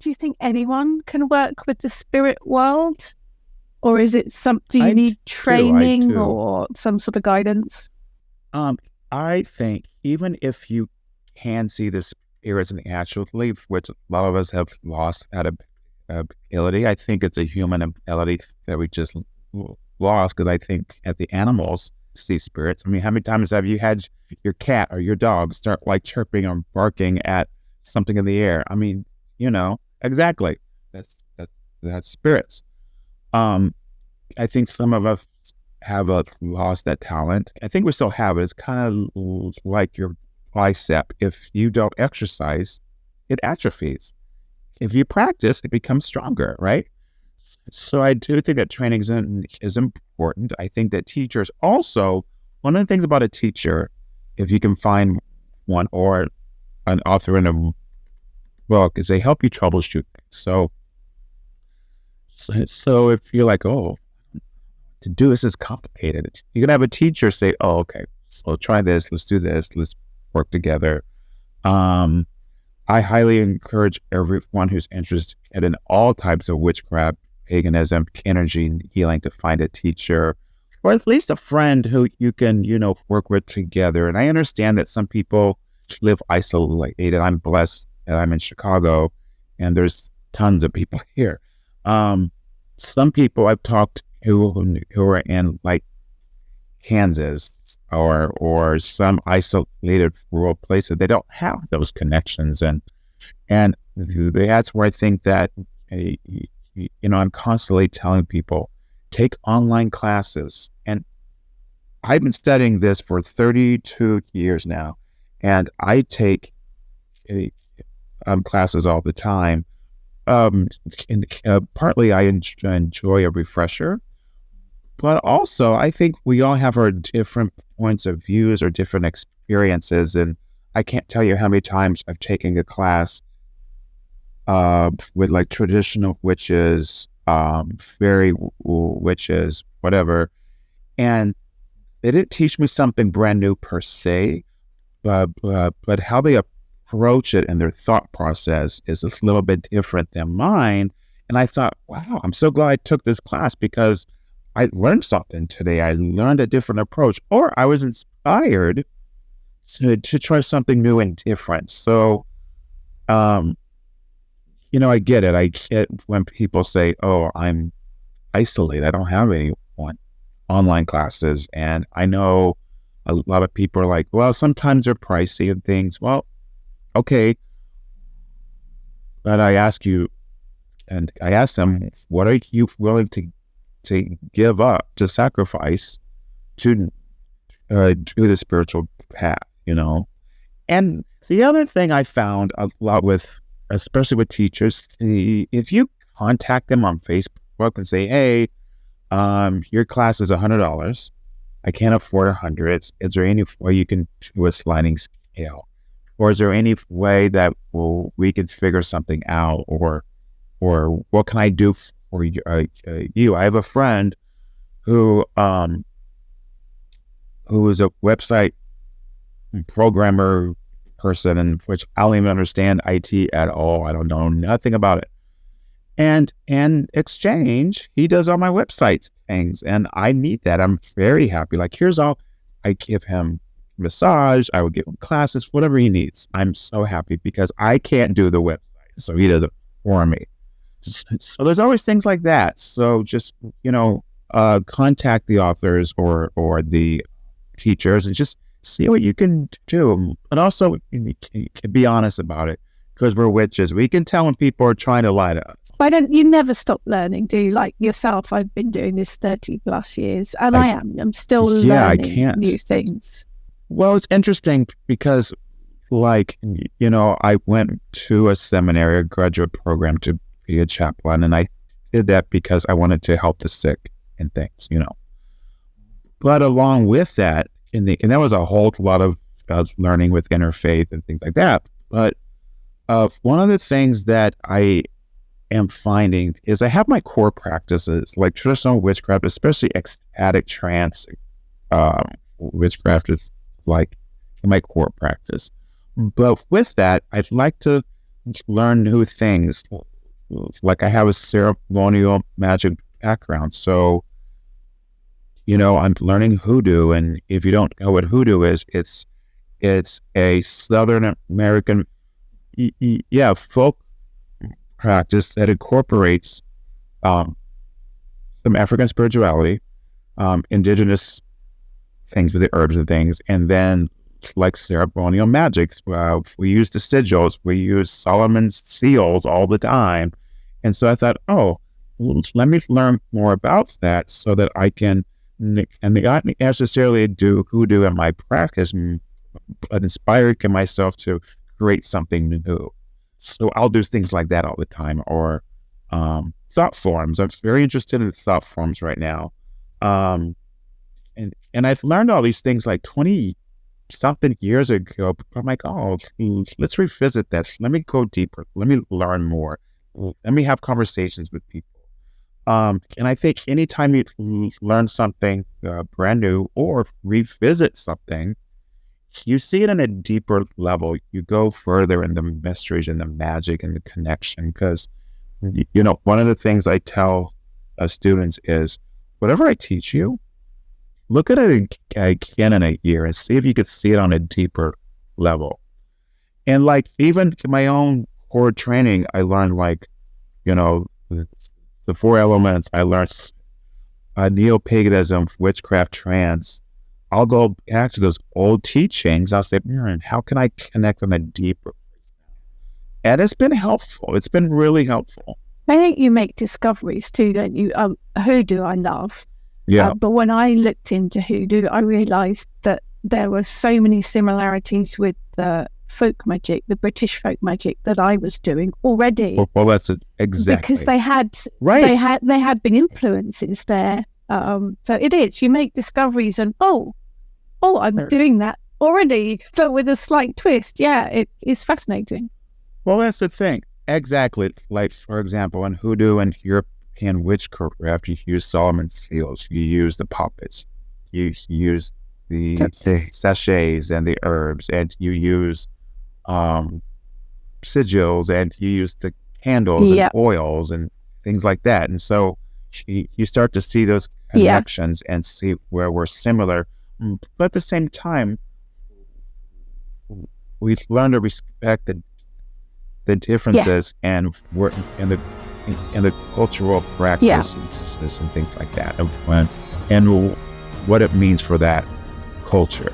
do you think anyone can work with the spirit world? Or is it do you need training or some sort of guidance? I think even if you can see the spirits naturally, which a lot of us have lost that ability, I think it's a human ability that we just lost, because I think at the animals see spirits. I mean, how many times have you had your cat or your dog start like chirping or barking at something in the air? I mean, exactly. That's spirits. I think some of us have lost that talent. I think we still have it. It's kind of like your bicep. If you don't exercise, it atrophies. If you practice, it becomes stronger, right? So I do think that training is important. I think that teachers also, one of the things about a teacher, if you can find one or an author in a book, is they help you troubleshoot. So if you're like, oh, to do this is complicated, you can have a teacher say, oh, okay, so try this, let's do this, let's work together. I highly encourage everyone who's interested in all types of witchcraft, paganism, energy healing to find a teacher or at least a friend who you can, work with together. And I understand that some people live isolated. I'm blessed that I'm in Chicago and there's tons of people here. Some people I've talked who are in like Kansas or some isolated rural places, they don't have those connections, and that's where I think that I'm constantly telling people, take online classes. And I've been studying this for 32 years now, and I take classes all the time. Partly I enjoy a refresher, but also I think we all have our different points of views or different experiences, and I can't tell you how many times I've taken a class with like traditional witches, fairy witches, whatever, and they didn't teach me something brand new per se, but how they approach it and their thought process is a little bit different than mine. And I thought, wow, I'm so glad I took this class because I learned something today. I learned a different approach, or I was inspired to try something new and different. So, I get it. I get when people say, oh, I'm isolated. I don't have anyone, online classes. And I know a lot of people are like, well, sometimes they're pricey and things. Well, okay. But I ask them, what are you willing to give up, to sacrifice, to do the spiritual path, And the other thing I found a lot with, especially with teachers, if you contact them on Facebook and say, hey, your class is $100. I can't afford $100. Is there any way you can do a sliding scale? Or is there any way that we could figure something out? Or what can I do for you? I have a friend who is a website programmer person, in which I don't even understand IT at all. I don't know nothing about it. And in exchange, he does all my website things, and I need that. I'm very happy. Like, here's all. I give him massage. I would give him classes, whatever he needs. I'm so happy because I can't do the website, so he does it for me. So there's always things like that. So just, contact the authors or the teachers and just see what you can do. And also, you can be honest about it, because we're witches. We can tell when people are trying to lie to us. Why don't you never stop learning, do you? Like yourself, I've been doing this 30 plus years, and I'm still learning new things. Well, it's interesting because, I went to a seminary, a graduate program to be a chaplain, and I did that because I wanted to help the sick and things, But along with that, and that was a whole lot of learning with interfaith and things like that. But one of the things that I am finding is I have my core practices, like traditional witchcraft, especially ecstatic trance. Witchcraft is like my core practice. But with that, I'd like to learn new things, like I have a ceremonial magic background. So, I'm learning hoodoo. And if you don't know what hoodoo is, it's a Southern American, folk practice that incorporates some African spirituality, indigenous things with the herbs and things, and then like ceremonial magics. We use the sigils, we use Solomon's seals all the time. And so I thought, let me learn more about that so that I can, and not necessarily do hoodoo in my practice, but inspiring myself to create something new. So I'll do things like that all the time, or thought forms. I'm very interested in thought forms right now. And I've learned all these things like 20 something years ago, but I'm like, let's revisit this. Let me go deeper. Let me learn more. Let me have conversations with people. And I think anytime you learn something brand new or revisit something, you see it in a deeper level. You go further in the mysteries and the magic and the connection. Because, one of the things I tell students is, whatever I teach you, look at it again in a year and see if you could see it on a deeper level. And like, even in my own core training, I learned the 4 elements. I learned neo-paganism, witchcraft, trance. I'll go back to those old teachings. I'll say, how can I connect on a deeper place? And it's been helpful. It's been really helpful. I think you make discoveries too, don't you? Hoodoo I love. Yeah. But when I looked into hoodoo, I realised that there were so many similarities with the folk magic, the British folk magic that I was doing already. Well, that's it. Exactly. Because they had been influences there. So it is. You make discoveries and I'm doing that already, but with a slight twist. Yeah, it is fascinating. Well, that's the thing. Exactly. Like, for example, in hoodoo and European witchcraft, you use Solomon's seals, you use the puppets, you use the sachets and the herbs, and you use sigils, and you use the candles and oils and things like that. And so you start to see those connections and see where we're similar. But at the same time, we learn to respect the differences and we're in the cultural practices and things like that, and what it means for that culture,